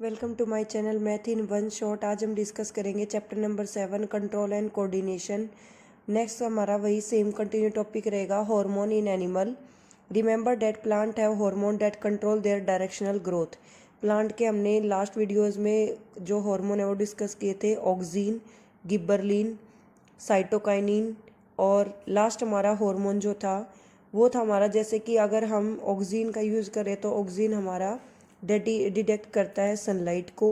Welcome to my channel math in one shot. आज हम discuss करेंगे chapter number 7 control and coordination. Next हमारा वही सेम कंटिन्यू टॉपिक रहेगा hormone in animal. Remember that plant have hormone that control their directional growth. Plant के हमने last videos में जो हार्मोन है वो डिस्कस किए थे, ऑक्सीन, गिबरलिन, साइटोकाइनिन। और लास्ट हमारा हार्मोन जो था वो था हमारा, जैसे कि अगर हम ऑक्सीन का यूज़ करें तो ऑक्सीन हमारा डिटेक्ट करता है सनलाइट को।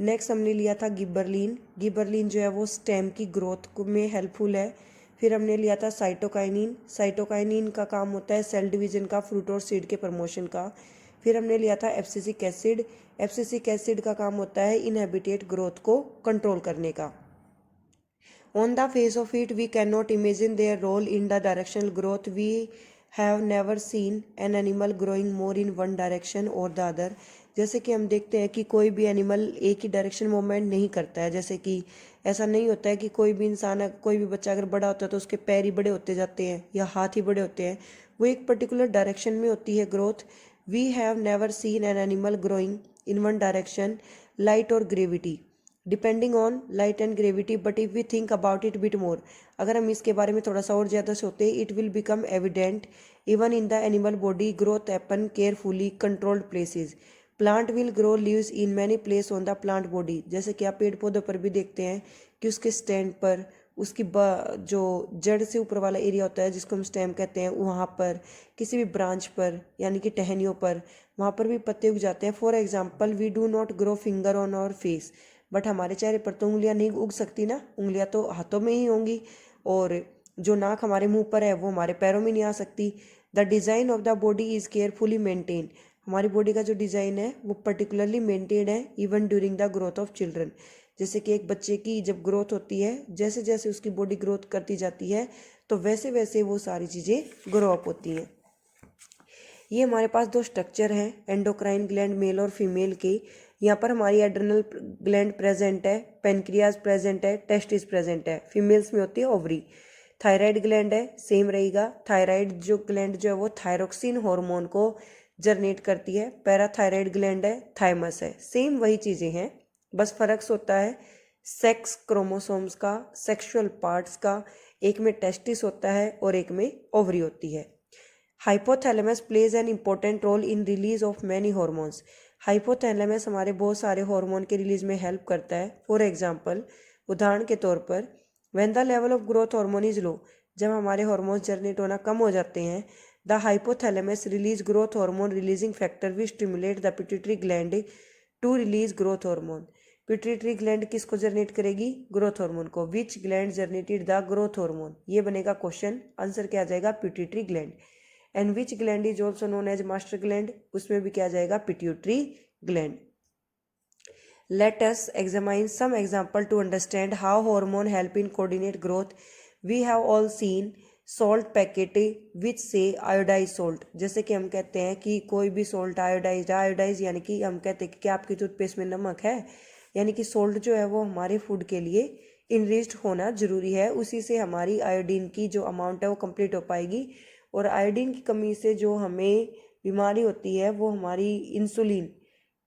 नेक्स्ट हमने लिया था गिबरलिन। गिबरलिन जो है वो स्टेम की ग्रोथ में हेल्पफुल है। फिर हमने लिया था साइटोकाइनिन। साइटोकाइनिन का काम होता है सेल डिवीजन का, फ्रूट और सीड के प्रमोशन का। फिर हमने लिया था एब्सिसिक एसिड। एब्सिसिक एसिड का काम होता है इनहेबिटेट ग्रोथ को कंट्रोल करने का। On the face of it, we cannot imagine their role in the directional growth. We have never seen an animal growing more in one direction or the other. जैसे कि हम देखते हैं कि कोई भी एनिमल एक ही डायरेक्शन मूवमेंट नहीं करता है। जैसे कि ऐसा नहीं होता है कि कोई भी इंसान, कोई भी बच्चा अगर बड़ा होता है तो उसके पैर ही बड़े होते जाते हैं या हाथ ही बड़े होते हैं। वो एक पर्टिकुलर डायरेक्शन में होती है growth. We have never seen an animal growing in one direction, light और gravity, depending on light and gravity. But if we think about it bit more, अगर हम इसके बारे में थोड़ा सा और ज़्यादा सोचते, it will become evident even in the animal body growth happen carefully controlled places. Plant will grow leaves in many place on the plant body. जैसे कि आप पेड़ पौधों पर भी देखते हैं कि उसके स्टैंड पर, उसकी जो जड़ से ऊपर वाला एरिया होता है जिसको हम स्टेम कहते हैं, वहाँ पर किसी भी ब्रांच पर यानी कि टहनियों पर, वहाँ पर भी पत्ते उग जाते हैं। For example, we do not grow finger on our face. But हमारे चेहरे पर तो उंगलियां नहीं उग सकती ना, उंगलियां तो हाथों में ही होंगी। और जो नाक हमारे मुंह पर है वो हमारे पैरों में नहीं आ सकती। The design of the body is carefully maintain. हमारी बॉडी का जो डिज़ाइन है वो पर्टिकुलरली मेंटेन है even during the growth of children. जैसे कि एक बच्चे की जब ग्रोथ होती है, जैसे जैसे उसकी बॉडी ग्रोथ करती जाती है तो वैसे वैसे वो सारी चीज़ें ग्रो अप होती हैं। ये हमारे पास दो स्ट्रक्चर हैं एंडोक्राइन ग्लैंड मेल और फीमेल के। यहाँ पर हमारी एड्रेनल ग्लैंड प्रेजेंट है, पेनक्रियाज प्रेजेंट है, टेस्टिस प्रेजेंट है। फीमेल्स में होती है ओवरी। थायराइड ग्लैंड है, सेम रहेगा। थायराइड जो ग्लैंड जो है वो थायरोक्सिन हार्मोन को जनरेट करती है। पैराथायराइड ग्लैंड है, थाइमस है। सेम वही चीज़ें हैं, बस फर्क होता है सेक्स क्रोमोसोम्स का, सेक्सुअल पार्ट्स का। एक में टेस्टिस होता है और एक में ओवरी होती है। Hypothalamus plays an important role in release of many hormones. Hypothalamus हमारे बहुत सारे हार्मोन के रिलीज में हेल्प करता है। फॉर एग्जांपल, उदाहरण के तौर पर, when the level of growth hormone is low, जब हमारे हार्मोन्स जनरेट होना कम हो जाते हैं, the hypothalamus release growth hormone releasing factor which stimulate the pituitary gland to release growth hormone. Pituitary gland किसको जनरेट करेगी? ग्रोथ हार्मोन को। Which gland generated the growth hormone, ये बनेगा क्वेश्चन। आंसर क्या आ जाएगा? Pituitary gland. And which gland is also known as master gland, उसमें भी क्या जाएगा? Pituitary gland. Let us examine some example to understand how hormone help in coordinate growth. We have all seen salt packet which say iodise salt. जैसे कि हम कहते हैं कि कोई भी सॉल्ट आयोडाइज, आयोडाइज यानी कि हम कहते हैं कि क्या आपकी टूथपेस्ट में नमक है, यानी कि सॉल्ट जो है वो हमारे फूड के लिए इनरिच्ड होना जरूरी है। उसी से हमारी आयोडीन की जो अमाउंट है वो कंप्लीट हो पाएगी। और आयोडीन की कमी से जो हमें बीमारी होती है वो हमारी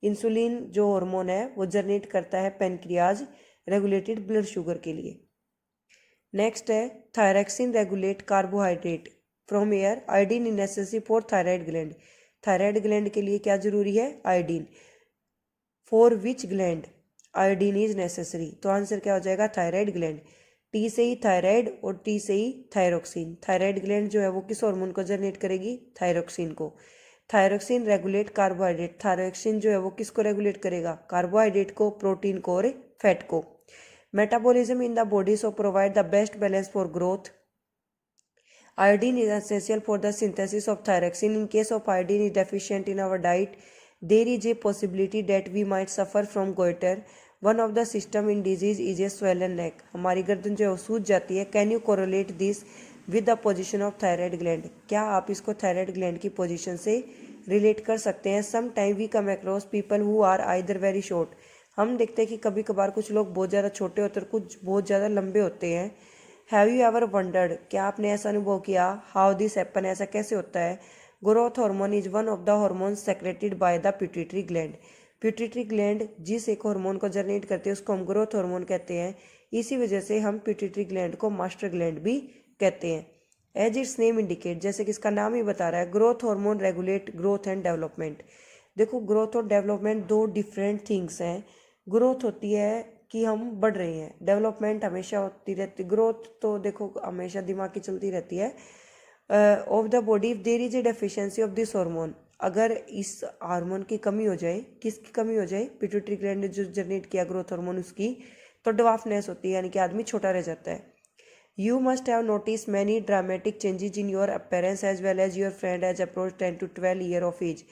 इंसुलिन जो हार्मोन है वो जनरेट करता है पेनक्रियाज, रेगुलेटेड ब्लड शुगर के लिए। नेक्स्ट है thyroxine regulate carbohydrate from air. Iodine is necessary for thyroid gland. Thyroid gland के लिए क्या जरूरी है? Iodine. For which gland iodine is necessary? तो आंसर क्या हो जाएगा? Thyroid gland. टी से ही थायराइड और टी से ही थायरोक्सिन। थायराइड ग्लैंड जो है वो किस हार्मोन को जनरेट करेगी? थायरोक्सिन को। Thyroxine regulate carbohydrate. थायरोक्सिन जो है वो किसको रेगुलेट करेगा? कार्बोहाइड्रेट को, प्रोटीन को और फैट को। Metabolism in the body so provide the best balance for growth. Iodine is essential for the synthesis of thyroxine. In case of iodine is deficient in our diet, there is a possibility that we might suffer from goiter. One of the symptom in disease is a swollen neck. हमारी गर्दन जो है वो सूज जाती है। Can you correlate this with the position of thyroid gland? क्या आप इसको thyroid gland की पोजीशन से रिलेट कर सकते हैं? Sometime we come across people who are either very short. हम देखते हैं कि कभी कभार कुछ लोग बहुत ज़्यादा छोटे होते हैं और कुछ बहुत ज़्यादा लंबे होते हैं। हैव यू एवर वंडर्ड, क्या आपने ऐसा अनुभव किया? हाउ दिस हैपन, ऐसा कैसे होता है? Growth hormone is one of the hormone secreted by the pituitary gland. Pituitary gland जिस एक हार्मोन को जनरेट करते हैं उसको हम ग्रोथ हार्मोन कहते हैं। इसी वजह से हम पिट्यूटरी ग्लैंड को मास्टर ग्लैंड भी कहते हैं। एज इट्स नेम इंडिकेट, जैसे कि इसका नाम ही बता रहा है, growth hormone regulate growth and development. देखो ग्रोथ और डेवलपमेंट दो डिफरेंट थिंग्स हैं। ग्रोथ होती है कि हम बढ़ रहे हैं, डेवलपमेंट हमेशा होती रहती। ग्रोथ तो देखो हमेशा दिमाग की चलती रहती है। Of the body if there is a deficiency of this hormone, अगर इस हार्मोन की कमी हो जाए, किसकी कमी हो जाए, पिट्यूटरी ग्लैंड ने जो जनरेट किया ग्रोथ हार्मोन उसकी, तो ड्वार्फनेस होती है, यानी कि आदमी छोटा रह जाता है। You must have notice many dramatic changes in your appearance as well as your friend as approach 10 to 12 year of age.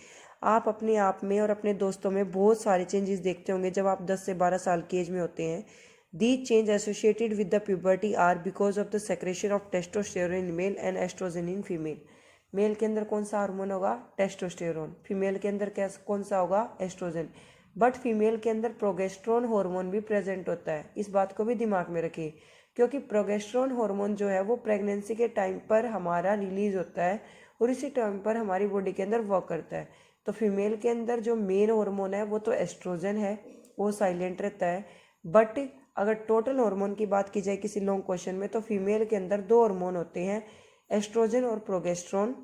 आप अपने आप में और अपने दोस्तों में बहुत सारे चेंजेस देखते होंगे जब आप 10 से 12 साल की एज में होते हैं। These change associated with the puberty are because of the secretion of testosterone in male and estrogen in female। Male के अंदर कौन सा हार्मोन होगा? टेस्टोस्टेरोन। फीमेल के अंदर कौन सा होगा? एस्ट्रोजन। बट फीमेल के अंदर प्रोगेस्ट्रोन हार्मोन भी प्रेजेंट होता है। इस बात को भी दिमाग में रखिए, क्योंकि प्रोगेस्ट्रोन हार्मोन जो है वो प्रेगनेंसी के टाइम पर हमारा रिलीज होता है और इसी टाइम पर हमारी बॉडी के अंदर वर्क करता है। तो फीमेल के अंदर जो मेन हार्मोन है वो तो एस्ट्रोजन है, वो साइलेंट रहता है। बट अगर टोटल हार्मोन की बात की जाए किसी लॉन्ग क्वेश्चन में, तो फीमेल के अंदर दो हार्मोन होते हैं, एस्ट्रोजन और प्रोगेस्ट्रोन,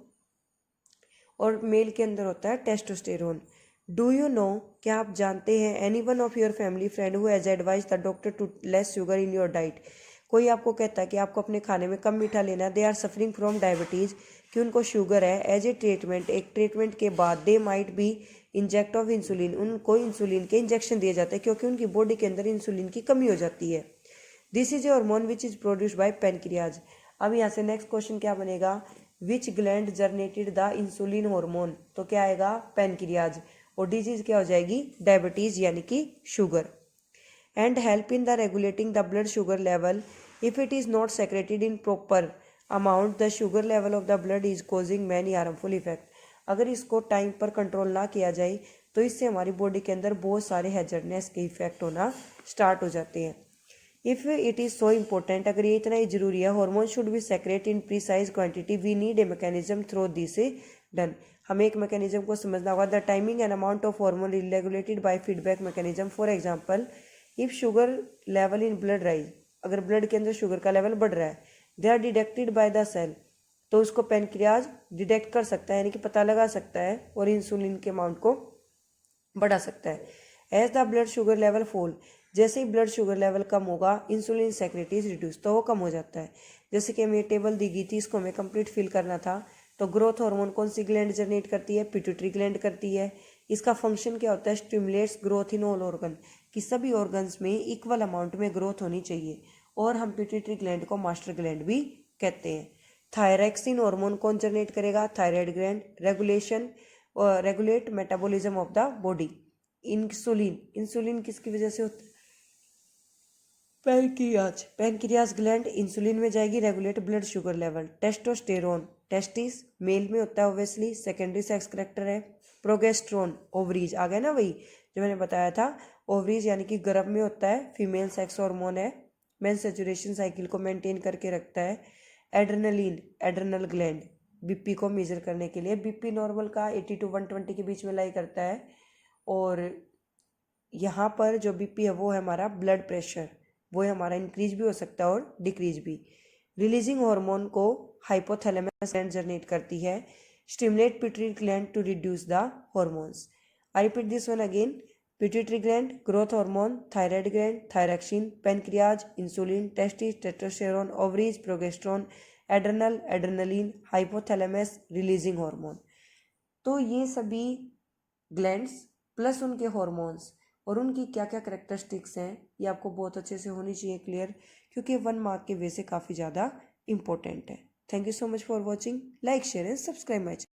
और मेल के अंदर होता है टेस्टोस्टेरोन। डू यू नो, क्या आप जानते हैं, any one of your family friend who has advise the doctor to less sugar in your diet, कोई आपको कहता है कि आपको अपने खाने में कम मीठा लेना है, they are suffering from diabetes, कि उनको शुगर है, एज ए ट्रीटमेंट, एक ट्रीटमेंट के बाद they might be inject of insulin, उनको इंसुलिन के इंजेक्शन दिए जाते हैं क्योंकि उनकी बॉडी के अंदर इंसुलिन की कमी हो जाती है। This is a hormone which is produced by pancreas. अब यहाँ से नेक्स्ट क्वेश्चन क्या बनेगा? विच gland generated the insulin hormone, तो क्या आएगा? पैनक्रियाज। और डिजीज क्या हो जाएगी? डायबिटीज यानी कि sugar. And help in the regulating the blood sugar level if it is not secreted in proper amount, the sugar level of the blood is causing many harmful effect. अगर इसको time पर control ना किया जाए तो इससे हमारी body के अंदर बहुत सारे हैजर्डनेस के इफेक्ट होना स्टार्ट हो जाते हैं। If it is so important, अगर ये इतना ही जरूरी है, hormone should be secrete in precise quantity, we need a mechanism through this done. हमें एक मैकेनिज्म को समझना होगा। The timing and amount of hormone is regulated by feedback mechanism. For example, if sugar level in blood rise, अगर blood के अंदर sugar का level बढ़ रहा है, they are detected by the cell, तो उसको पैनक्रियाज डिटेक्ट कर सकता है, यानी कि पता लगा सकता है और इंसुलिन के अमाउंट को बढ़ा सकता है। As the blood sugar level fall, जैसे ही ब्लड शुगर लेवल कम होगा, इंसुलिन सेक्रेटरी इज रिड्यूस, तो वो कम हो जाता है। जैसे कि हमें टेबल दी गई थी, इसको हमें कंप्लीट फिल करना था। तो ग्रोथ हार्मोन कौन सी ग्लैंड जनरेट करती है? पिट्यूटरी ग्लैंड करती है। इसका फंक्शन क्या होता है? Stimulates growth in all organ, कि सभी ऑर्गन्स में इक्वल अमाउंट में ग्रोथ होनी चाहिए। और हम पिट्यूटरी ग्लैंड को मास्टर ग्लैंड भी कहते हैं। थायरॉक्सिन हार्मोन कौन जनरेट करेगा? Thyroid gland. Regulate metabolism of the body. Insulin, insulin किसकी वजह से होता है? पैनक्रियाज। पैनक्रियाज ग्लैंड इंसुलिन में जाएगी, regulate blood sugar level. Testosterone, testis male में होता है ऑब्वियसली, सेकेंडरी सेक्स करेक्टर है। प्रोगेस्ट्रोन, ओवरीज, आ गया ना वही जो मैंने बताया था, ओवरीज यानी कि गर्भ में होता है, फीमेल सेक्स हार्मोन है, मेन सेचुरेशन साइकिल को मेंटेन करके रखता है। एड्रेनलिन, एड्रेनल ग्लैंड, बीपी को मेजर करने के लिए, बीपी नॉर्मल का 80 to 120 के बीच में लाई करता है। और यहाँ पर जो बीपी है वो है हमारा ब्लड प्रेशर, वो है हमारा इंक्रीज भी हो सकता है और डिक्रीज भी। रिलीजिंग हार्मोन को हाइपोथैलेमस ग्लैंड जनरेट करती है। Stimulate pituitary gland to reduce the hormones. I repeat this one again. Pituitary gland, growth hormone, thyroid gland, thyroxine, pancreas, insulin, testis, testosterone, ovaries, progesterone, adrenal, adrenaline, hypothalamus, releasing hormone. तो ये सभी glands plus उनके hormones और उनकी क्या क्या characteristics हैं, ये आपको बहुत अच्छे से होनी चाहिए क्लियर, क्योंकि 1 मार्क के वे से काफ़ी ज़्यादा इंपॉर्टेंट है। Thank you so much for watching. Like, share and subscribe my channel.